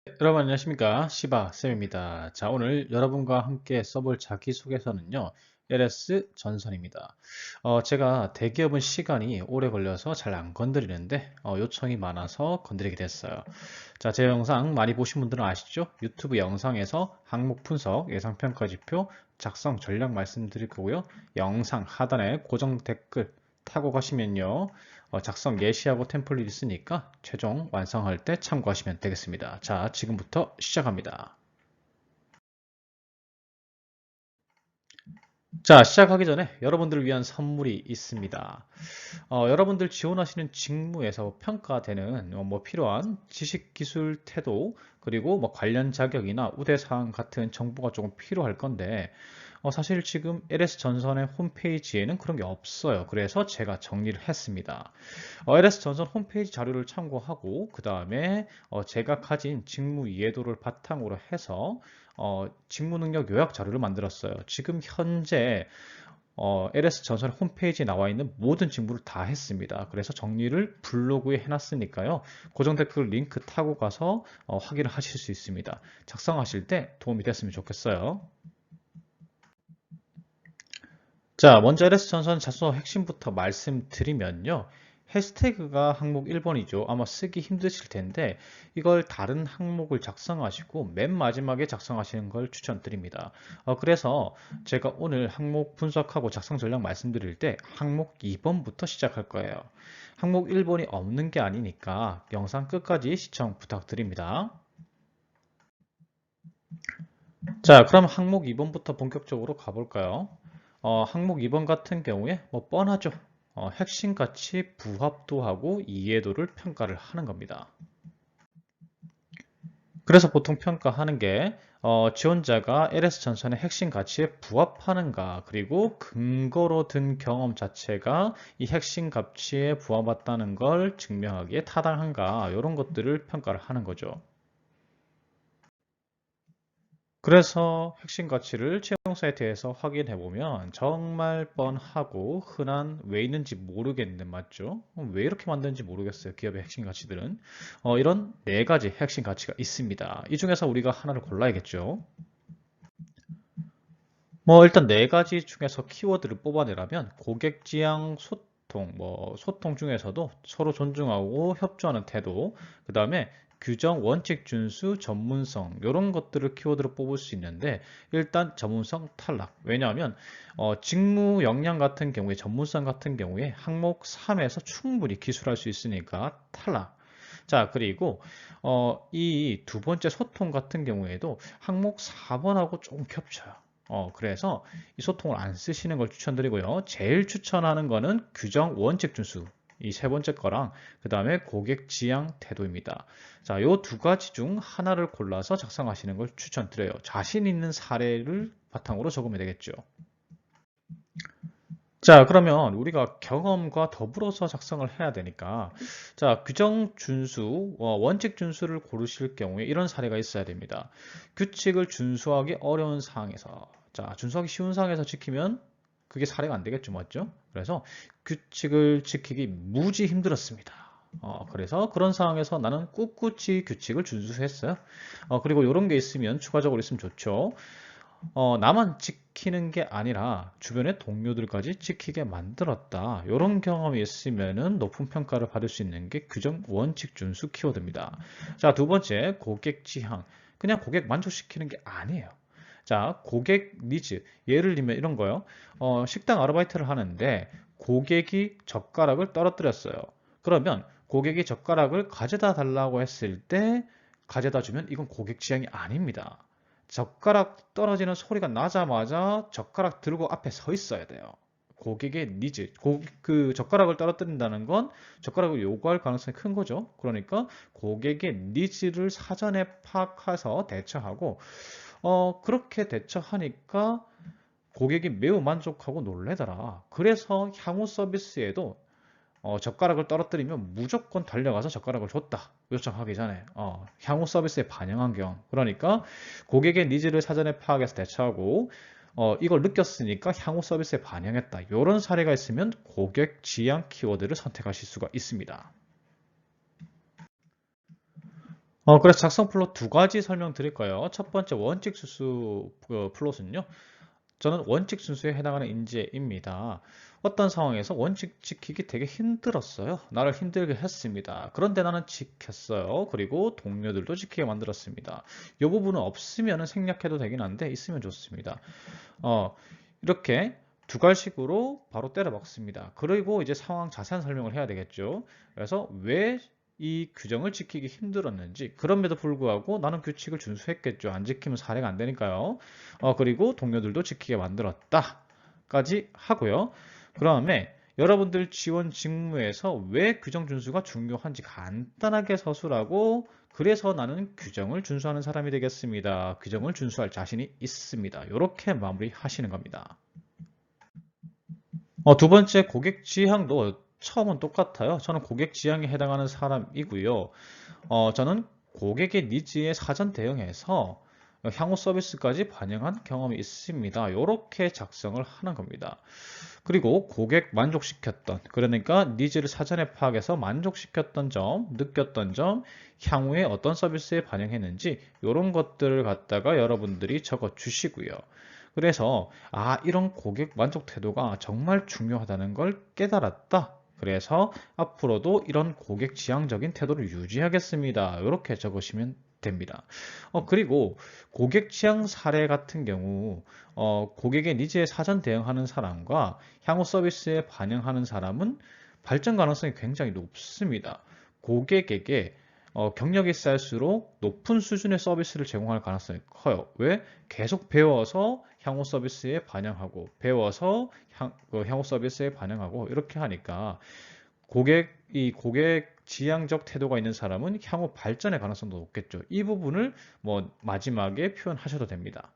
여러분 안녕하십니까, 시바쌤입니다. 자, 오늘 여러분과 함께 써볼 자기소개서는요, LS 전선입니다. 제가 대기업은 시간이 오래 걸려서 잘 안 건드리는데 요청이 많아서 건드리게 됐어요. 자, 제 영상 많이 보신 분들은 아시죠? 유튜브 영상에서 항목 분석, 예상평가 지표, 작성 전략 말씀드릴 거고요. 영상 하단에 고정 댓글 타고 가시면요, 작성 예시하고 템플릿 있으니까 최종 완성할 때 참고하시면 되겠습니다. 자, 지금부터 시작합니다. 자, 시작하기 전에 여러분들을 위한 선물이 있습니다. 여러분들 지원하시는 직무에서 평가되는 뭐 필요한 지식, 기술, 태도, 그리고 뭐 관련 자격이나 우대사항 같은 정보가 조금 필요할 건데, 사실 지금 LS 전선의 홈페이지에는 그런 게 없어요. 그래서 제가 정리를 했습니다. LS 전선 홈페이지 자료를 참고하고 그 다음에 제가 가진 직무 이해도를 바탕으로 해서 직무 능력 요약 자료를 만들었어요. 지금 현재 LS 전선 홈페이지에 나와 있는 모든 직무를 다 했습니다. 그래서 정리를 블로그에 해놨으니까요. 고정 댓글 링크 타고 가서 확인을 하실 수 있습니다. 작성하실 때 도움이 됐으면 좋겠어요. 자, 먼저 LS 전선 자소 핵심부터 말씀드리면요. 해시태그가 항목 1번이죠. 아마 쓰기 힘드실 텐데 이걸 다른 항목을 작성하시고 맨 마지막에 작성하시는 걸 추천드립니다. 그래서 제가 오늘 항목 분석하고 작성 전략 말씀드릴 때 항목 2번부터 시작할 거예요. 항목 1번이 없는 게 아니니까 영상 끝까지 시청 부탁드립니다. 자, 그럼 항목 2번부터 본격적으로 가볼까요? 항목 2번 같은 경우에 뭐 뻔하죠. 핵심 가치 부합도하고 이해도를 평가를 하는 겁니다. 그래서 보통 평가하는 게 지원자가 LS 전선의 핵심 가치에 부합하는가, 그리고 근거로 든 경험 자체가 이 핵심 가치에 부합했다는 걸 증명하기에 타당한가, 이런 것들을 평가를 하는 거죠. 그래서 핵심 가치를 채용 사이트에서 확인해 보면 정말 뻔하고 흔한, 왜 있는지 모르겠는데 맞죠? 왜 이렇게 만드는지 모르겠어요. 기업의 핵심 가치들은. 이런 네 가지 핵심 가치가 있습니다. 이 중에서 우리가 하나를 골라야겠죠. 뭐 일단 네 가지 중에서 키워드를 뽑아내라면 고객 지향 소통, 뭐 소통 중에서도 서로 존중하고 협조하는 태도, 그 다음에 규정, 원칙 준수, 전문성, 이런 것들을 키워드로 뽑을 수 있는데 일단 전문성 탈락. 왜냐하면 직무 역량 같은 경우에, 전문성 같은 경우에 항목 3에서 충분히 기술할 수 있으니까 탈락. 자, 그리고 이 두 번째 소통 같은 경우에도 항목 4번하고 조금 겹쳐요. 그래서 이 소통을 안 쓰시는 걸 추천드리고요. 제일 추천하는 거는 규정, 원칙 준수. 이 세 번째 거랑 그 다음에 고객 지향 태도입니다. 자, 요 두 가지 중 하나를 골라서 작성하시는 걸 추천드려요. 자신 있는 사례를 바탕으로 적으면 되겠죠. 자, 그러면 우리가 경험과 더불어서 작성을 해야 되니까, 자, 규정 준수, 원칙 준수를 고르실 경우에 이런 사례가 있어야 됩니다. 규칙을 준수하기 어려운 상황에서, 자, 준수하기 쉬운 상황에서 지키면 그게 사례가 안 되겠죠, 맞죠? 그래서 규칙을 지키기 무지 힘들었습니다. 그래서 그런 상황에서 나는 꿋꿋이 규칙을 준수했어요. 그리고 이런 게 있으면 추가적으로 있으면 좋죠. 나만 지키는 게 아니라 주변의 동료들까지 지키게 만들었다. 이런 경험이 있으면은 높은 평가를 받을 수 있는 게 규정 원칙 준수 키워드입니다. 자, 두 번째, 고객 지향. 그냥 고객 만족시키는 게 아니에요. 자, 고객 니즈. 예를 들면 이런 거요. 식당 아르바이트를 하는데 고객이 젓가락을 떨어뜨렸어요. 그러면 고객이 젓가락을 가져다 달라고 했을 때 가져다 주면 이건 고객 지향이 아닙니다. 젓가락 떨어지는 소리가 나자마자 젓가락 들고 앞에 서 있어야 돼요. 고객의 니즈, 그 젓가락을 떨어뜨린다는 건 젓가락을 요구할 가능성이 큰 거죠. 그러니까 고객의 니즈를 사전에 파악해서 대처하고, 그렇게 대처하니까 고객이 매우 만족하고 놀래더라. 그래서 향후 서비스에도 젓가락을 떨어뜨리면 무조건 달려가서 젓가락을 줬다. 요청하기 전에 향후 서비스에 반영한 경우. 그러니까 고객의 니즈를 사전에 파악해서 대처하고 이걸 느꼈으니까 향후 서비스에 반영했다. 이런 사례가 있으면 고객 지향 키워드를 선택하실 수가 있습니다. 그래서 작성 플롯 두 가지 설명드릴 거예요. 첫 번째 원칙 순수 플롯은요. 저는 원칙 순수에 해당하는 인재입니다. 어떤 상황에서 원칙 지키기 되게 힘들었어요. 나를 힘들게 했습니다. 그런데 나는 지켰어요. 그리고 동료들도 지키게 만들었습니다. 이 부분은 없으면 생략해도 되긴 한데 있으면 좋습니다. 어, 이렇게 두 갈식으로 바로 때려 박습니다. 그리고 이제 상황 자세한 설명을 해야 되겠죠. 그래서 왜 이 규정을 지키기 힘들었는지, 그럼에도 불구하고 나는 규칙을 준수했겠죠. 안 지키면 사례가 안 되니까요. 그리고 동료들도 지키게 만들었다까지 하고요. 그 다음에 여러분들 지원 직무에서 왜 규정 준수가 중요한지 간단하게 서술하고, 그래서 나는 규정을 준수하는 사람이 되겠습니다. 규정을 준수할 자신이 있습니다. 이렇게 마무리하시는 겁니다. 두 번째 고객 지향도 처음은 똑같아요. 저는 고객 지향에 해당하는 사람이고요. 저는 고객의 니즈에 사전 대응해서 향후 서비스까지 반영한 경험이 있습니다. 이렇게 작성을 하는 겁니다. 그리고 고객 만족시켰던, 그러니까 니즈를 사전에 파악해서 만족시켰던 점, 느꼈던 점, 향후에 어떤 서비스에 반영했는지 이런 것들을 갖다가 여러분들이 적어 주시고요. 그래서 이런 고객 만족 태도가 정말 중요하다는 걸 깨달았다. 그래서 앞으로도 이런 고객 지향적인 태도를 유지하겠습니다. 이렇게 적으시면 됩니다. 그리고 고객 취향 사례 같은 경우 고객의 니즈에 사전 대응하는 사람과 향후 서비스에 반영하는 사람은 발전 가능성이 굉장히 높습니다. 고객에게 경력이 쌓일수록 높은 수준의 서비스를 제공할 가능성이 커요. 왜? 계속 배워서 향후 서비스에 반영하고 배워서 향후 서비스에 반영하고 이렇게 하니까 고객 지향적 태도가 있는 사람은 향후 발전의 가능성도 높겠죠. 이 부분을 뭐 마지막에 표현하셔도 됩니다.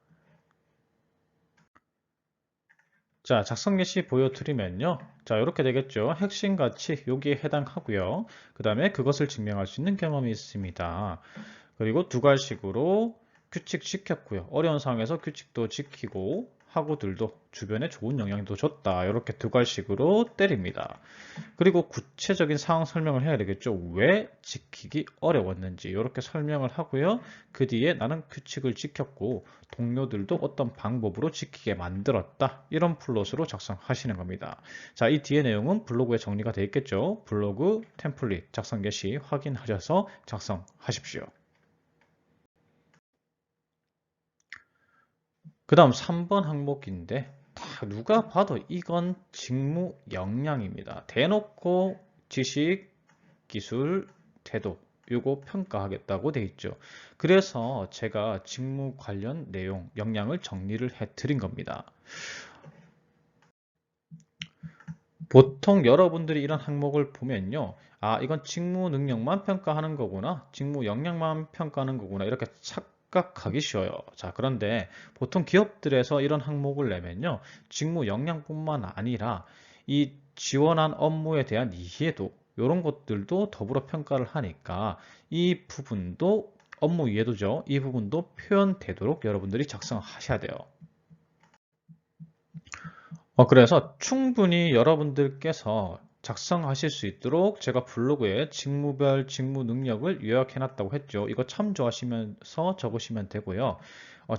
자, 작성 예시 보여드리면요. 자, 이렇게 되겠죠. 핵심 가치 여기에 해당하고요. 그 다음에 그것을 증명할 수 있는 경험이 있습니다. 그리고 두 갈식으로 규칙 지켰고요. 어려운 상황에서 규칙도 지키고 학우들도 주변에 좋은 영향도 줬다. 이렇게 두 갈식으로 때립니다. 그리고 구체적인 상황 설명을 해야 되겠죠. 왜 지키기 어려웠는지 이렇게 설명을 하고요. 그 뒤에 나는 규칙을 지켰고 동료들도 어떤 방법으로 지키게 만들었다. 이런 플롯으로 작성하시는 겁니다. 자, 이 뒤에 내용은 블로그에 정리가 되어 있겠죠. 블로그 템플릿 작성 개시 확인하셔서 작성하십시오. 그 다음 3번 항목인데 누가 봐도 이건 직무 역량입니다. 대놓고 지식, 기술, 태도 요거 평가하겠다고 돼 있죠. 그래서 제가 직무 관련 내용, 역량을 정리를 해 드린 겁니다. 보통 여러분들이 이런 항목을 보면요. 이건 직무 능력만 평가하는 거구나. 직무 역량만 평가하는 거구나. 이렇게 착각하기 쉬워요. 자, 그런데 보통 기업들에서 이런 항목을 내면요. 직무 역량뿐만 아니라 이 지원한 업무에 대한 이해도 이런 것들도 더불어 평가를 하니까 이 부분도 업무 이해도죠. 이 부분도 표현되도록 여러분들이 작성하셔야 돼요. 그래서 충분히 여러분들께서 작성하실 수 있도록 제가 블로그에 직무별 직무 능력을 요약해 놨다고 했죠. 이거 참조하시면서 적으시면 되고요.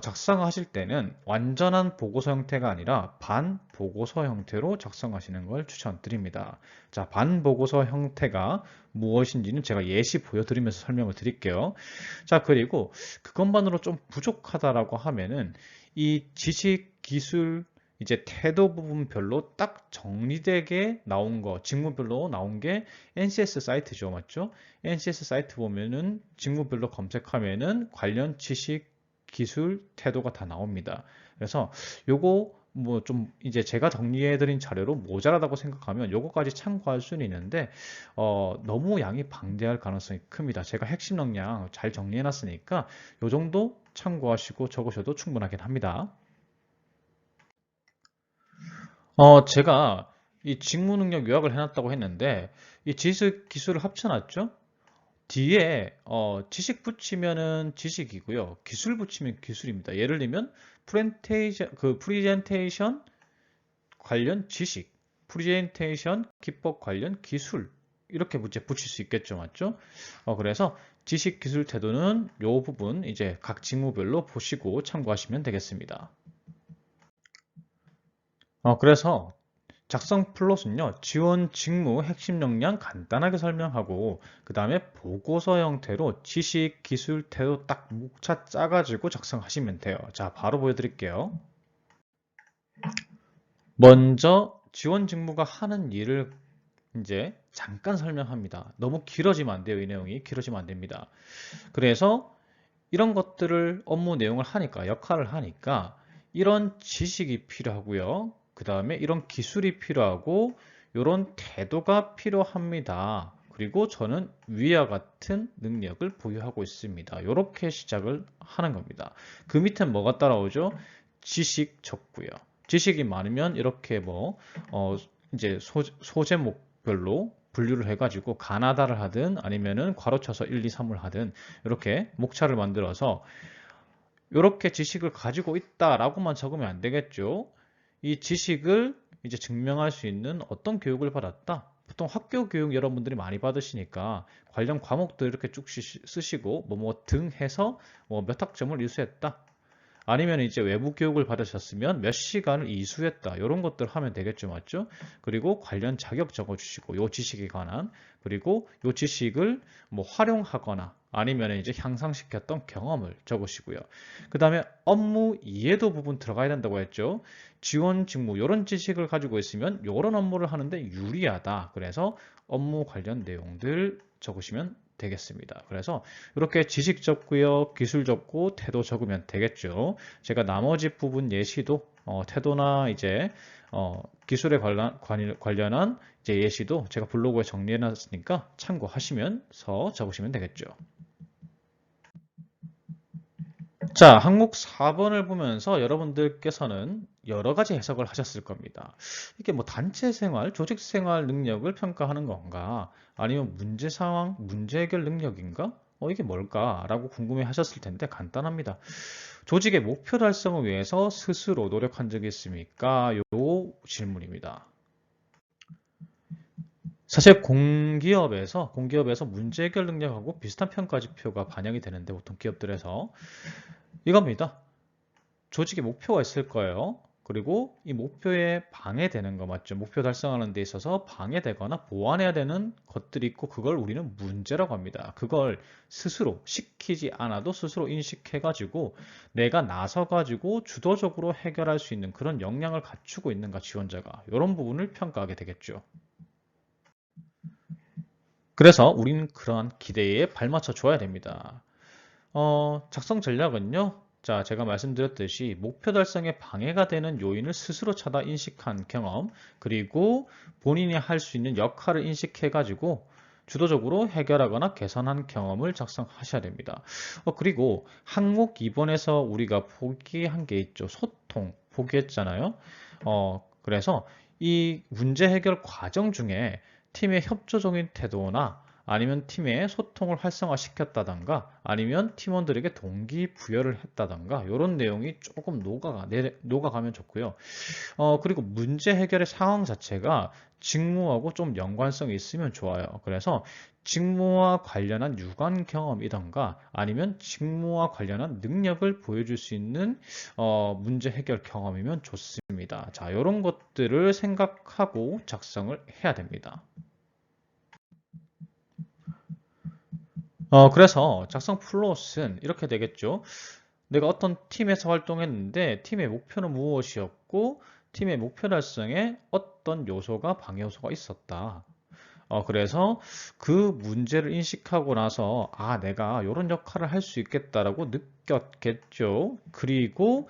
작성하실 때는 완전한 보고서 형태가 아니라 반 보고서 형태로 작성하시는 걸 추천드립니다. 자, 반 보고서 형태가 무엇인지는 제가 예시 보여드리면서 설명을 드릴게요. 자, 그리고 그것만으로 좀 부족하다라고 하면은 이 지식, 기술, 이제 태도 부분별로 딱 정리되게 나온 거, 직무별로 나온 게 NCS 사이트죠, 맞죠? NCS 사이트 보면은 직무별로 검색하면은 관련 지식, 기술, 태도가 다 나옵니다. 그래서 요거 뭐 좀 이제 제가 정리해드린 자료로 모자라다고 생각하면 요거까지 참고할 수는 있는데 너무 양이 방대할 가능성이 큽니다. 제가 핵심 역량 잘 정리해놨으니까 요 정도 참고하시고 적으셔도 충분하긴 합니다. 제가 이 직무 능력 요약을 해놨다고 했는데, 이 지식 기술을 합쳐놨죠? 뒤에, 지식 붙이면은 지식이고요. 기술 붙이면 기술입니다. 예를 들면, 프리젠테이션 관련 지식, 프리젠테이션 기법 관련 기술. 이렇게 문제 붙일 수 있겠죠, 맞죠? 그래서 지식, 기술, 태도는 요 부분 이제 각 직무별로 보시고 참고하시면 되겠습니다. 그래서 작성 플롯은요, 지원 직무 핵심 역량 간단하게 설명하고, 그 다음에 보고서 형태로 지식, 기술, 태도 딱 목차 짜가지고 작성하시면 돼요. 자, 바로 보여드릴게요. 먼저 지원 직무가 하는 일을 이제 잠깐 설명합니다. 너무 길어지면 안 돼요. 이 내용이 길어지면 안 됩니다. 그래서 이런 것들을 업무 내용을 하니까 역할을 하니까 이런 지식이 필요하고요. 그 다음에 이런 기술이 필요하고 이런 태도가 필요합니다. 그리고 저는 위와 같은 능력을 보유하고 있습니다. 이렇게 시작을 하는 겁니다. 그 밑에 뭐가 따라오죠? 지식 적고요. 지식이 많으면 이렇게 이제 소제목별로 분류를 해가지고 가나다를 하든 아니면은 괄호쳐서 1, 2, 3을 하든 이렇게 목차를 만들어서 이렇게 지식을 가지고 있다라고만 적으면 안 되겠죠. 이 지식을 이제 증명할 수 있는 어떤 교육을 받았다. 보통 학교 교육 여러분들이 많이 받으시니까 관련 과목들 이렇게 쭉 쓰시고 뭐 등 해서 몇 학점을 이수했다. 아니면 이제 외부 교육을 받으셨으면 몇 시간을 이수했다. 이런 것들 하면 되겠죠. 맞죠? 그리고 관련 자격 적어주시고 요 지식에 관한 그리고 요 지식을 뭐 활용하거나 아니면 이제 향상시켰던 경험을 적으시고요. 그 다음에 업무 이해도 부분 들어가야 된다고 했죠. 지원 직무 이런 지식을 가지고 있으면 이런 업무를 하는데 유리하다. 그래서 업무 관련 내용들 적으시면 되겠습니다. 그래서 이렇게 지식 적고요, 기술 적고 태도 적으면 되겠죠. 제가 나머지 부분 예시도 태도나 이제 기술에 관련한 이제 예시도 제가 블로그에 정리해 놨으니까 참고하시면서 적으시면 되겠죠. 자, 항목 4번을 보면서 여러분들께서는 여러 가지 해석을 하셨을 겁니다. 이게 뭐 단체 생활, 조직 생활 능력을 평가하는 건가? 아니면 문제 상황, 문제 해결 능력인가? 이게 뭘까? 라고 궁금해 하셨을 텐데 간단합니다. 조직의 목표 달성을 위해서 스스로 노력한 적이 있습니까? 요 질문입니다. 사실 공기업에서 문제 해결 능력하고 비슷한 평가 지표가 반영이 되는데 보통 기업들에서 이겁니다. 조직의 목표가 있을 거예요. 그리고 이 목표에 방해되는 거 맞죠? 목표 달성하는 데 있어서 방해되거나 보완해야 되는 것들이 있고 그걸 우리는 문제라고 합니다. 그걸 스스로 시키지 않아도 스스로 인식해가지고 내가 나서가지고 주도적으로 해결할 수 있는 그런 역량을 갖추고 있는가 지원자가 이런 부분을 평가하게 되겠죠. 그래서 우리는 그러한 기대에 발맞춰 줘야 됩니다. 작성 전략은요. 자, 제가 말씀드렸듯이 목표 달성에 방해가 되는 요인을 스스로 찾아 인식한 경험, 그리고 본인이 할 수 있는 역할을 인식해가지고 주도적으로 해결하거나 개선한 경험을 작성하셔야 됩니다. 그리고 항목 2번에서 우리가 포기한 게 있죠. 소통, 포기했잖아요. 그래서 이 문제 해결 과정 중에 팀의 협조적인 태도나 아니면 팀의 소통을 활성화시켰다던가 아니면 팀원들에게 동기부여를 했다던가 이런 내용이 조금 녹아가면 좋고요. 그리고 문제 해결의 상황 자체가 직무하고 좀 연관성이 있으면 좋아요. 그래서 직무와 관련한 유관 경험이던가 아니면 직무와 관련한 능력을 보여줄 수 있는 문제 해결 경험이면 좋습니다. 자, 이런 것들을 생각하고 작성을 해야 됩니다. 그래서 작성 플롯은 이렇게 되겠죠. 내가 어떤 팀에서 활동했는데 팀의 목표는 무엇이었고 팀의 목표 달성에 어떤 요소가 방해 요소가 있었다. 그래서 그 문제를 인식하고 나서 내가 이런 역할을 할 수 있겠다라고 느꼈겠죠. 그리고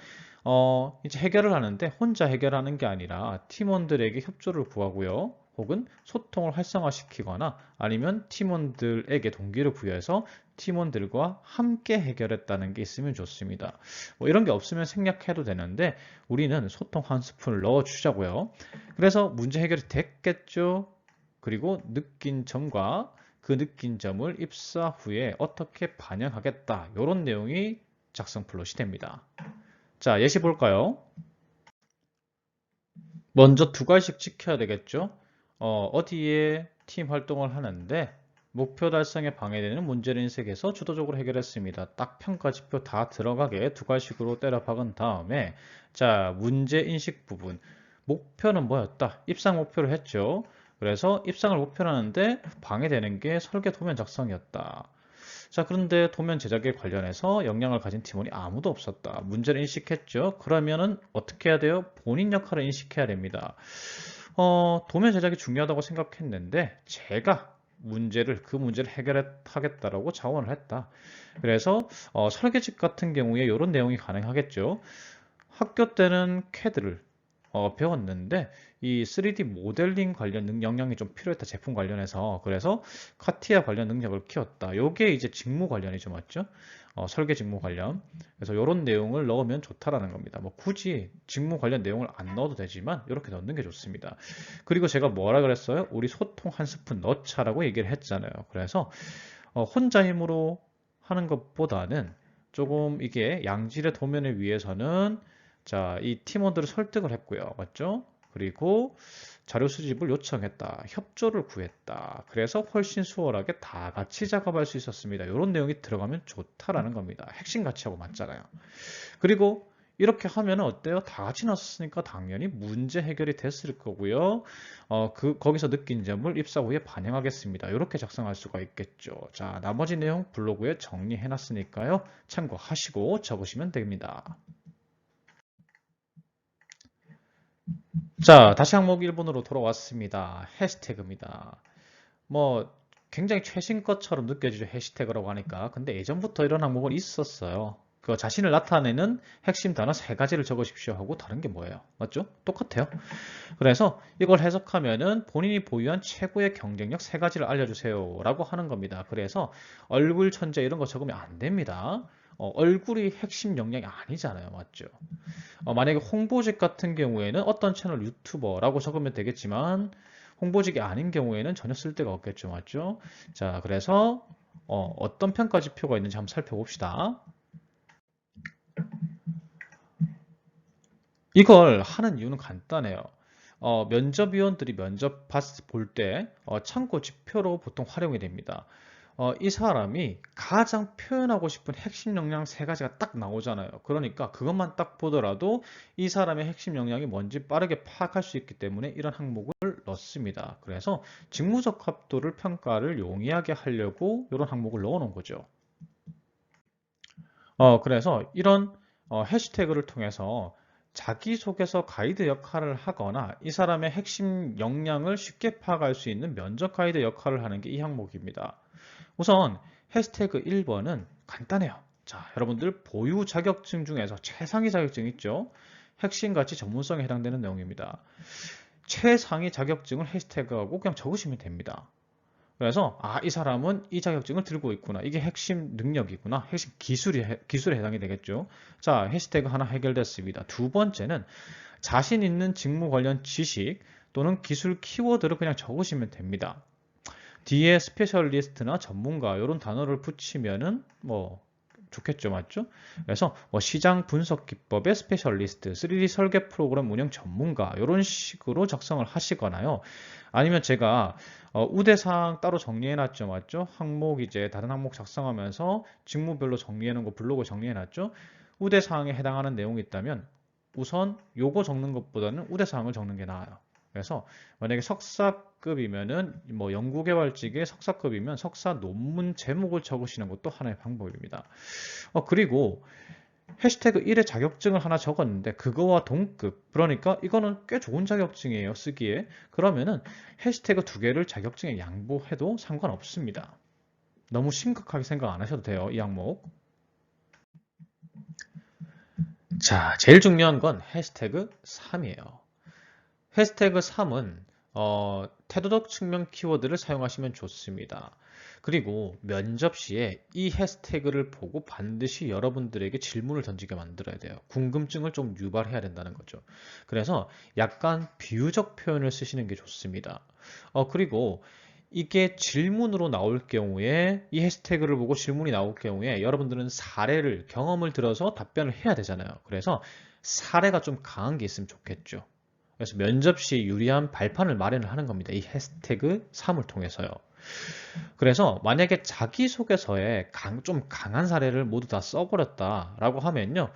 이제 해결을 하는데 혼자 해결하는 게 아니라 팀원들에게 협조를 구하고요. 혹은 소통을 활성화시키거나 아니면 팀원들에게 동기를 부여해서 팀원들과 함께 해결했다는 게 있으면 좋습니다. 뭐 이런 게 없으면 생략해도 되는데 우리는 소통 한 스푼을 넣어 주자고요. 그래서 문제 해결이 됐겠죠. 그리고 느낀 점과 그 느낀 점을 입사 후에 어떻게 반영하겠다. 이런 내용이 작성 플롯이 됩니다. 자, 예시 볼까요? 먼저 두 가지씩 지켜야 되겠죠. 어디에 팀 활동을 하는데 목표 달성에 방해되는 문제를 인식해서 주도적으로 해결했습니다. 딱 평가 지표 다 들어가게 두 가지식으로 때려 박은 다음에 자, 문제 인식 부분. 목표는 뭐였다? 입상 목표를 했죠. 그래서 입상을 목표로 하는데 방해되는 게 설계 도면 작성이었다. 자, 그런데 도면 제작에 관련해서 역량을 가진 팀원이 아무도 없었다. 문제를 인식했죠. 그러면은 어떻게 해야 돼요? 본인 역할을 인식해야 됩니다. 도면 제작이 중요하다고 생각했는데 제가 그 문제를 해결하겠다라고 자원을 했다. 그래서 설계직 같은 경우에 이런 내용이 가능하겠죠. 학교 때는 CAD를 배웠는데 이 3D 모델링 관련 역량이 좀 필요했다. 제품 관련해서. 그래서 카티아 관련 능력을 키웠다. 요게 이제 직무 관련이죠. 맞죠? 설계 직무 관련. 그래서 이런 내용을 넣으면 좋다라는 겁니다. 뭐 굳이 직무 관련 내용을 안 넣어도 되지만 이렇게 넣는 게 좋습니다. 그리고 제가 뭐라 그랬어요? 우리 소통 한 스푼 넣자라고 얘기를 했잖아요. 그래서 혼자 힘으로 하는 것보다는 조금 이게 양질의 도면을 위해서는 자, 이 팀원들을 설득을 했고요. 맞죠? 그리고 자료 수집을 요청했다. 협조를 구했다. 그래서 훨씬 수월하게 다 같이 작업할 수 있었습니다. 이런 내용이 들어가면 좋다라는 겁니다. 핵심 가치하고 맞잖아요. 그리고 이렇게 하면 어때요? 다 같이 나섰으니까 당연히 문제 해결이 됐을 거고요. 거기서 느낀 점을 입사 후에 반영하겠습니다. 이렇게 작성할 수가 있겠죠. 자, 나머지 내용 블로그에 정리해 놨으니까요. 참고하시고 적으시면 됩니다. 자, 다시 항목 1번으로 돌아왔습니다. 해시태그입니다. 뭐 굉장히 최신 것처럼 느껴지죠. 해시태그라고 하니까. 근데 예전부터 이런 항목은 있었어요. 그 자신을 나타내는 핵심 단어 3가지를 적으십시오 하고 다른 게 뭐예요? 맞죠? 똑같아요. 그래서 이걸 해석하면은 본인이 보유한 최고의 경쟁력 3가지를 알려주세요 라고 하는 겁니다. 그래서 얼굴 천재 이런 거 적으면 안 됩니다. 얼굴이 핵심 역량이 아니잖아요. 맞죠? 만약에 홍보직 같은 경우에는 어떤 채널 유튜버라고 적으면 되겠지만 홍보직이 아닌 경우에는 전혀 쓸데가 없겠죠. 맞죠? 자, 그래서 어떤 평가 지표가 있는지 한번 살펴봅시다. 이걸 하는 이유는 간단해요. 면접위원들이 면접 볼 때 참고 지표로 보통 활용이 됩니다. 이 사람이 가장 표현하고 싶은 핵심 역량 3가지가 딱 나오잖아요. 그러니까 그것만 딱 보더라도 이 사람의 핵심 역량이 뭔지 빠르게 파악할 수 있기 때문에 이런 항목을 넣습니다. 그래서 직무적 합도를 평가를 용이하게 하려고 이런 항목을 넣어 놓은 거죠. 그래서 이런 해시태그를 통해서 자기소개서 가이드 역할을 하거나 이 사람의 핵심 역량을 쉽게 파악할 수 있는 면접 가이드 역할을 하는 게 이 항목입니다. 우선 해시태그 1번은 간단해요. 자, 여러분들 보유 자격증 중에서 최상위 자격증 있죠? 핵심 가치 전문성에 해당되는 내용입니다. 최상위 자격증을 해시태그하고 그냥 적으시면 됩니다. 그래서 이 사람은 이 자격증을 들고 있구나. 이게 핵심 능력이구나. 핵심 기술에 해당이 되겠죠. 자, 해시태그 하나 해결됐습니다. 두 번째는 자신 있는 직무 관련 지식 또는 기술 키워드를 그냥 적으시면 됩니다. 뒤에 스페셜리스트나 전문가 이런 단어를 붙이면은 뭐 좋겠죠, 맞죠? 그래서 시장 분석 기법의 스페셜리스트, 3D 설계 프로그램 운영 전문가 이런 식으로 작성을 하시거나요. 아니면 제가 우대사항 따로 정리해놨죠, 맞죠? 항목 이제 다른 항목 작성하면서 직무별로 정리해놓은 거 블로그 정리해놨죠? 우대사항에 해당하는 내용이 있다면 우선 요거 적는 것보다는 우대사항을 적는 게 나아요. 그래서 만약에 석사급이면은 뭐 연구개발직의 석사급이면 석사 논문 제목을 적으시는 것도 하나의 방법입니다. 그리고 해시태그 1의 자격증을 하나 적었는데 그거와 동급, 그러니까 이거는 꽤 좋은 자격증이에요, 쓰기에. 그러면은 해시태그 2개를 자격증에 양보해도 상관없습니다. 너무 심각하게 생각 안 하셔도 돼요, 이 항목. 자, 제일 중요한 건 해시태그 3이에요. 해시태그 3은 태도적 측면 키워드를 사용하시면 좋습니다. 그리고 면접 시에 이 해시태그를 보고 반드시 여러분들에게 질문을 던지게 만들어야 돼요. 궁금증을 좀 유발해야 된다는 거죠. 그래서 약간 비유적 표현을 쓰시는 게 좋습니다. 그리고 이게 질문으로 나올 경우에 이 해시태그를 보고 질문이 나올 경우에 여러분들은 경험을 들어서 답변을 해야 되잖아요. 그래서 사례가 좀 강한 게 있으면 좋겠죠. 그래서 면접 시 유리한 발판을 마련을 하는 겁니다. 이 해시태그 3을 통해서요. 그래서 만약에 자기소개서에 좀 강한 사례를 모두 다 써버렸다라고 하면요.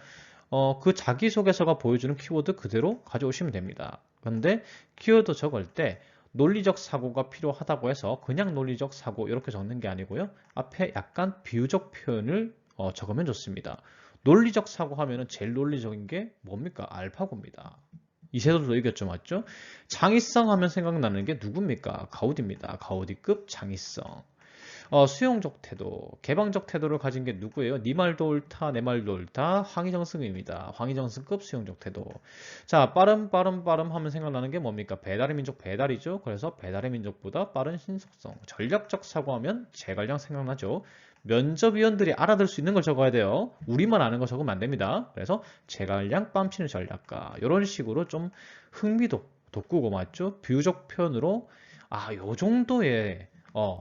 그 자기소개서가 보여주는 키워드 그대로 가져오시면 됩니다. 근데 키워드 적을 때 논리적 사고가 필요하다고 해서 그냥 논리적 사고 이렇게 적는 게 아니고요. 앞에 약간 비유적 표현을 적으면 좋습니다. 논리적 사고 하면은 제일 논리적인 게 뭡니까? 알파고입니다. 이세돌도 이겼죠, 맞죠? 창의성 하면 생각나는 게 누굽니까? 가우디입니다. 가우디급 창의성. 수용적 태도, 개방적 태도를 가진 게 누구예요? 네 말도 옳다, 내 말도 옳다. 황희정승입니다. 황희정승급 수용적 태도. 자, 빠름 하면 생각나는 게 뭡니까? 배달의 민족 배달이죠. 그래서 배달의 민족보다 빠른 신속성. 전략적 사고하면 제갈량 생각나죠. 면접위원들이 알아들 수 있는 걸 적어야 돼요. 우리만 아는 거 적으면 안 됩니다. 그래서 제갈량 뺨치는 전략가. 이런 식으로 좀 흥미도 돋구고 맞죠? 비유적 표현으로 요 정도의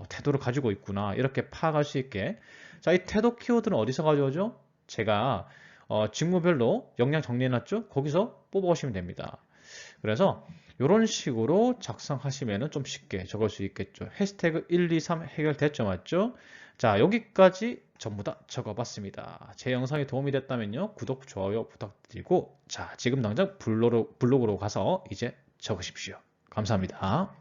태도를 가지고 있구나. 이렇게 파악할 수 있게. 자, 이 태도 키워드는 어디서 가져오죠? 제가 직무별로 역량 정리해놨죠? 거기서 뽑아오시면 됩니다. 그래서 이런 식으로 작성하시면 좀 쉽게 적을 수 있겠죠. 해시태그 1, 2, 3 해결됐죠? 맞죠? 자, 여기까지 전부 다 적어봤습니다. 제 영상이 도움이 됐다면요. 구독, 좋아요 부탁드리고 자, 지금 당장 블로그로 가서 이제 적으십시오. 감사합니다.